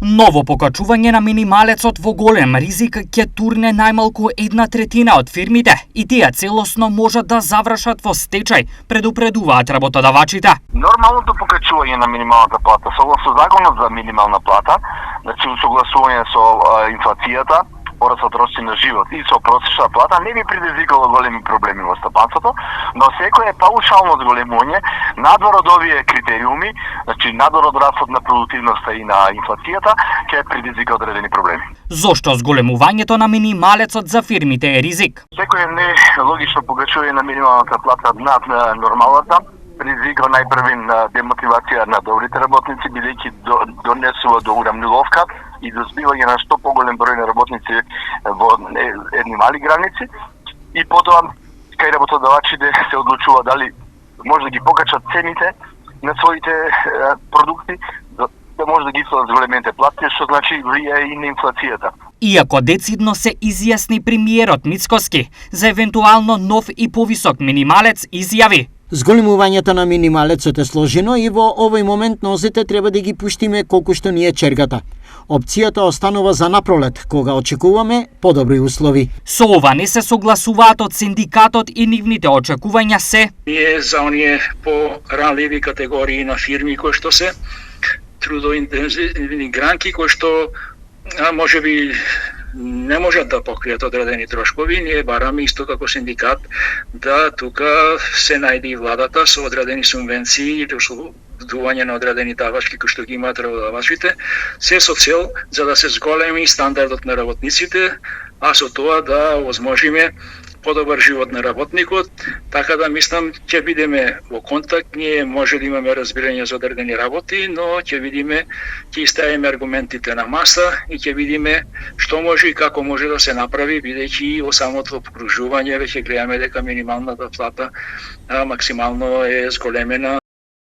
Ново покачување на минималецот во голем ризик ќе турне најмалку 1/3 од фирмите и тие целосно можат да завршат во стечај, предупредуваат работодавачите. Нормалното покачување на минималната плата согласно законот за минимална плата, значи усогласување со инфлацијата, порасот трошци на живот и со просечна плата не би предизвикало големи проблеми во стопанството, но секое паушално зголемување надвор од овие критериуми, значи надвор од растот на продуктивноста и на инфлацијата, ќе предизвика одредени проблеми. Зошто зголемувањето на минималецот за фирмите е ризик? Секое нелогично покачување на минималната плата над нормалната предизвика најпрви демотивација на добрите работници, бидејќи донесува до урамниловка и до збивање на што поголем број на работници во едни мали граници, и потоа кај работодавачите се одлучува дали може да ги покачат цените на своите продукти, да може да ги исплатат зголемените плати, што значи влијае и на инфлацијата. Иако децидно се изјасни премиерот Мицкоски за евентуално нов и повисок минималец, изјави: Зголемувањето на минималецот е сложено и во овој момент нозите треба да ги пуштиме колку што ни е чергата. Опцијата останува за напролет, кога очекуваме подобри услови. Со ова не се согласуваат од синдикатот и нивните очекувања се: Ние за оние по-ранливи категории на фирми кои што се трудоинтензивни гранки, кои што можеби не можат да покријат одредени трошкови, ние бараме исто како синдикат да тука се најде и владата со одредени субвенции или ослободување на одредени давачки кои што ги имаат работодавачите, се со цел за да се зголеми стандардот на работниците, а со тоа да овозможиме подобар живот на работникот, така да мислам ќе бидеме во контакт, ние може да имаме разбирање за одредени работи, но ќе видиме, ќе ставиме аргументите на маса и ќе видиме што може и како може да се направи, бидејќи во самото обкружување веќе гледаме дека минималната плата максимално е зголемена